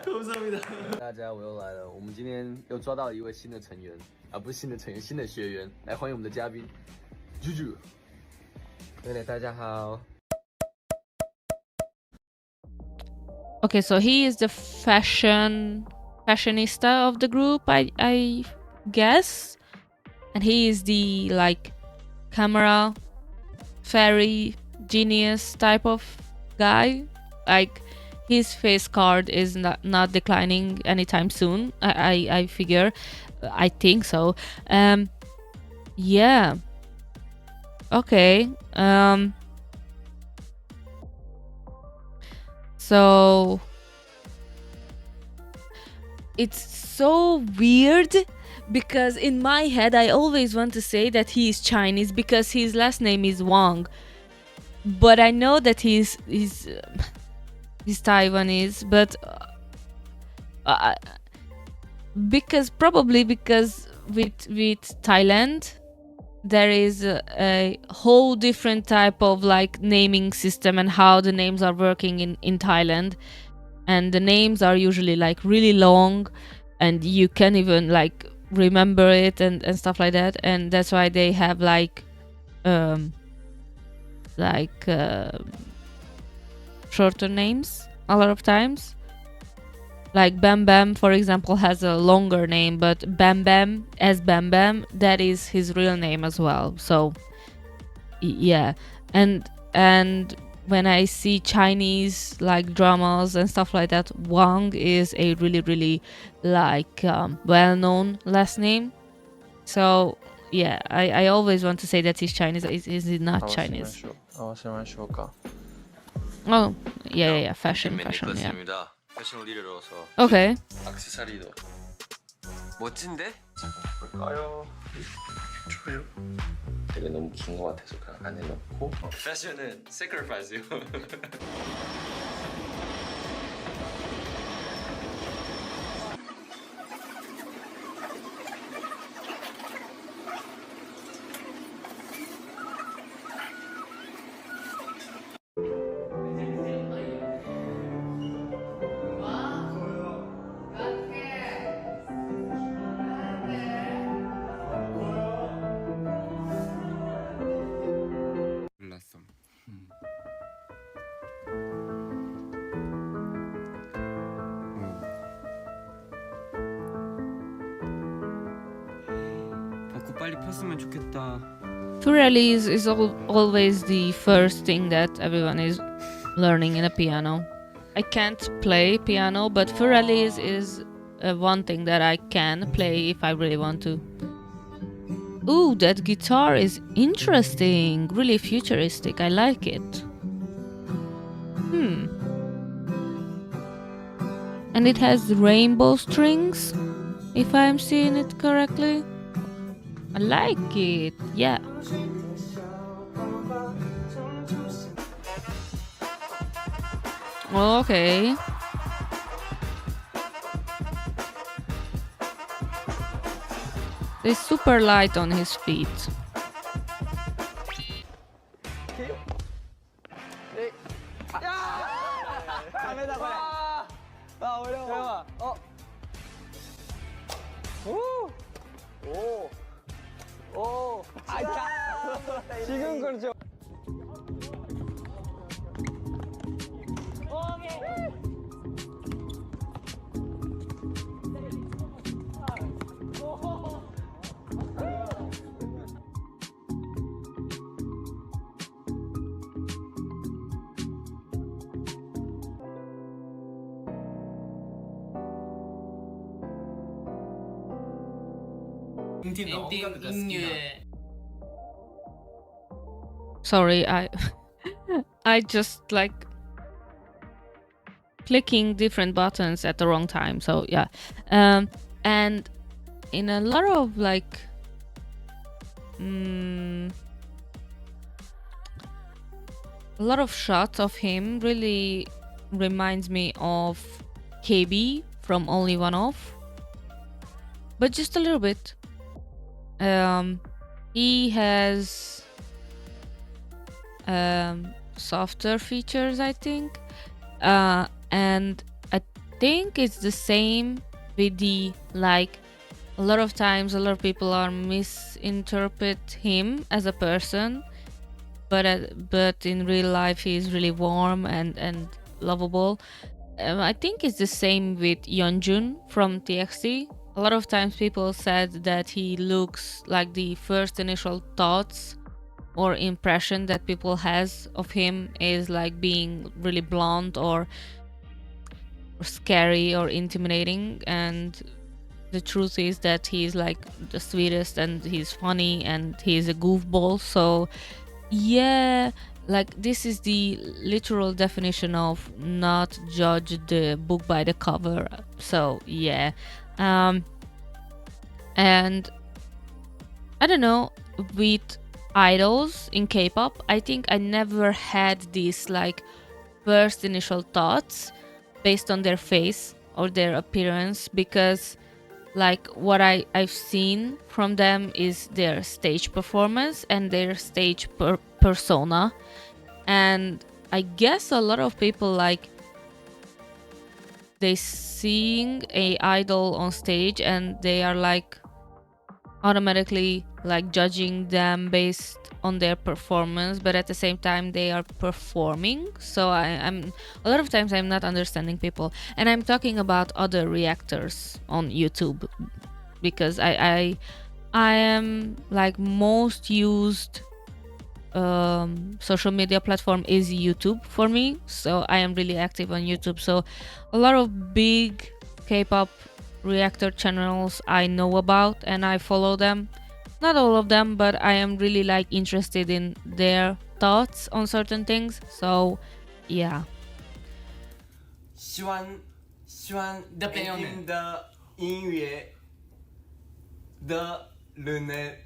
감사합니다.大家，我又来了。我们今天又抓到一位新的成员，啊，不是新的成员，新的学员。来欢迎我们的嘉宾，Juju。对，大家好。Okay, so he is the fashionista of the group, I guess, and he is the like camera fairy genius type of guy. Like his face card is not declining anytime soon. I figure, I think so. Yeah. Okay. So it's so weird because in my head I always want to say that he is Chinese because his last name is Wang, but I know that he's Taiwanese, but because with Thailand there is a whole different type of like naming system and how the names are working in Thailand, and the names are usually like really long and you can't even like remember it and stuff like that, and that's why they have like shorter names a lot of times. Like Bam Bam, for example, has a longer name, but Bam Bam, that is his real name as well. So, yeah. And when I see Chinese like dramas and stuff like that, Wang is a really, really like well-known last name. So, yeah, I always want to say that he's Chinese. Is he not Chinese? Oh, yeah, fashion, yeah. 패션 리더로서 Okay. 액세서리도 멋진데? 볼까요? 좋아요. 되게 너무 긴 것 같아서 그냥 안에 넣고 패션은 sacrifice요. 빨리 폈으면 좋겠다. Furellis is always the first thing that everyone is learning in a piano. I can't play piano, but Furellis is one thing that I can play if I really want to. Ooh, that guitar is interesting, really futuristic. I like it. And it has rainbow strings, if I'm seeing it correctly. I like it, yeah. Okay. It's super light on his feet. 지금 그렇죠. Sorry, I just like clicking different buttons at the wrong time. So yeah, and in a lot of like a lot of shots of him really reminds me of KB from Only One Off, but just a little bit. He has softer features, I think, and I think it's the same with the like. A lot of times, a lot of people are misinterpret him as a person, but in real life he's really warm and lovable. I think it's the same with Yeonjun from TXT. A lot of times people said that he looks like the first initial thoughts or impression that people has of him is like being really blonde or scary or intimidating, and the truth is that he's like the sweetest and he's funny and he's a goofball. So yeah, like this is the literal definition of not judge the book by the cover. So yeah, and I don't know, with idols in K-pop, I think I never had these like first initial thoughts based on their face or their appearance, because like what I've seen from them is their stage performance and their stage persona. And I guess a lot of people like they seeing a idol on stage and they are like automatically like judging them based on their performance, but at the same time they are performing. So I'm a lot of times I'm not understanding people, and I'm talking about other reactors on YouTube, because I am like most used social media platform is YouTube for me, so I am really active on YouTube. So a lot of big K-pop reactor channels I know about and I follow them. Not all of them, but I am really like interested in their thoughts on certain things. So yeah. 喜欢的音乐的人们。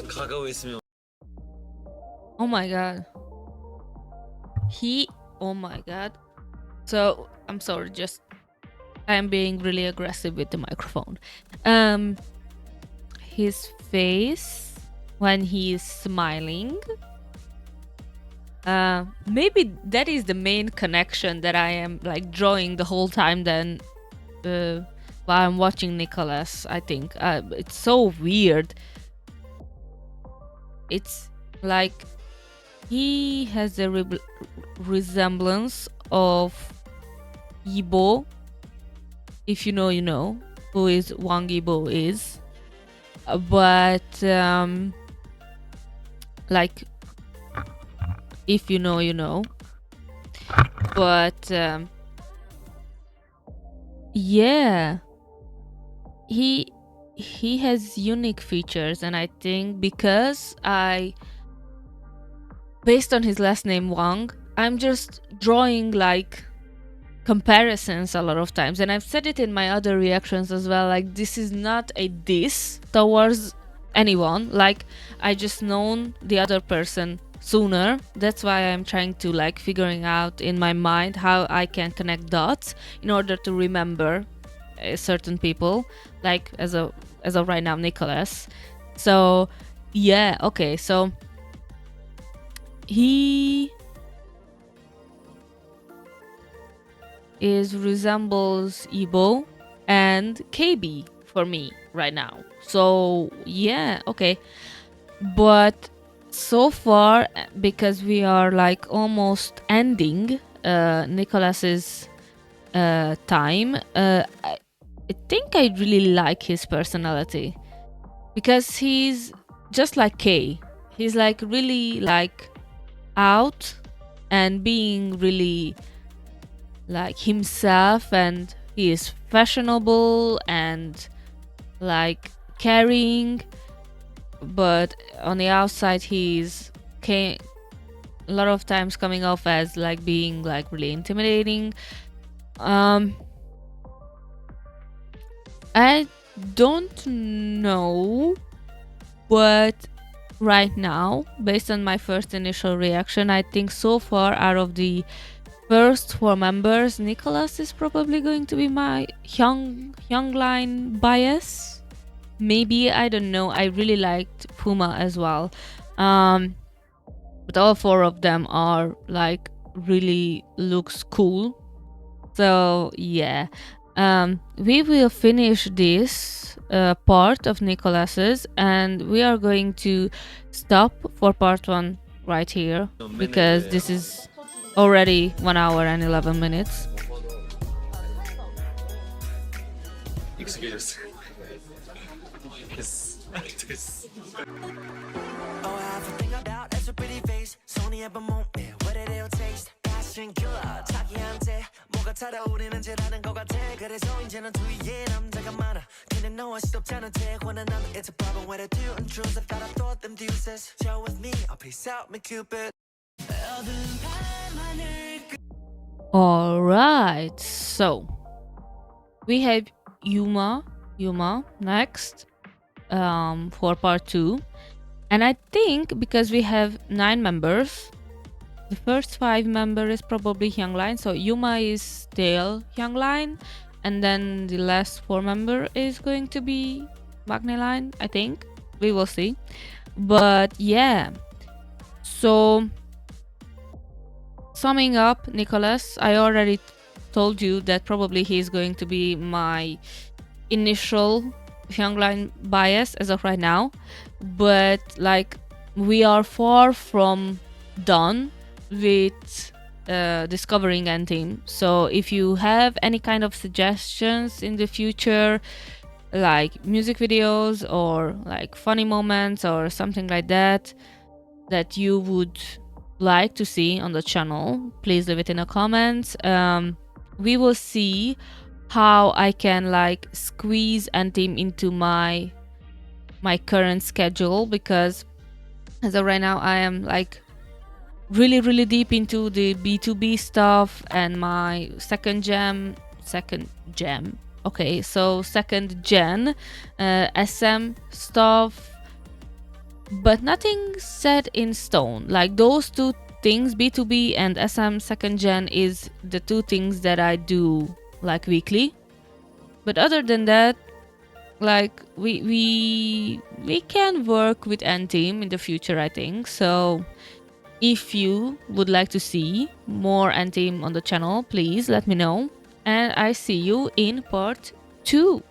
가까워 있으면 Oh my god. Oh my god. So I'm sorry, just I am being really aggressive with the microphone. His face when he is smiling. Maybe that is the main connection that I am like drawing the whole time then while I'm watching Nicholas, I think. It's so weird. It's like he has a resemblance of Yibo. If you know, you know who is Wang Yibo is. But like if you know, you know. But yeah, he has unique features, and I think because based on his last name Wang, I'm just drawing like comparisons a lot of times, and I've said it in my other reactions as well, like this is not a diss towards anyone, like I just known the other person sooner. That's why I'm trying to like figuring out in my mind how I can connect dots in order to remember certain people, like as of right now Nicholas. So yeah, okay, so he resembles Ibo and KB for me right now. So yeah, okay, but so far, because we are like almost ending Nicholas's time, I think I really like his personality, because he's just like K. He's like really like out and being really like himself, and he is fashionable and like caring, but on the outside he's a lot of times coming off as like being like really intimidating. I don't know, but right now, based on my first initial reaction, I think so far out of the first 4 members, Nicholas is probably going to be my young line bias. Maybe, I don't know. I really liked Puma as well. But all 4 of them are like really looks cool. So yeah. We will finish this part of Nicholas's, and we are going to stop for part 1 right here, because this is already 1 hour and 11 minutes. 타오르는 죄라는 것 같아 그래서 이제는 주위에 남자가 많아 근데 너와 시덥잖은 대화는 나는 it's a problem with it too intrusive gotta thought them deuces chill with me I'll peace out me cupid Alright, so we have Yuma next for part 2, and I think because we have 9 members, the first 5 member is probably Hyungline, so Yuma is still Hyungline, and then the last 4 member is going to be Magneline, I think. We will see. But yeah, so summing up Nicholas, I already told you that probably he's going to be my initial Hyungline bias as of right now, but like we are far from done with discovering N-Team. So if you have any kind of suggestions in the future, like music videos or like funny moments or something like that you would like to see on the channel, please leave it in the comments. We will see how I can like squeeze N-Team into my current schedule, because as of right now I am like really deep into the B2B stuff and my second gen SM stuff, but nothing set in stone. Like those 2 things, B2B and SM second gen, is the 2 things that I do like weekly. But other than that, like we can work with N-Team in the future, I think. So if you would like to see more N-Team on the channel, please let me know, and I see you in part 2.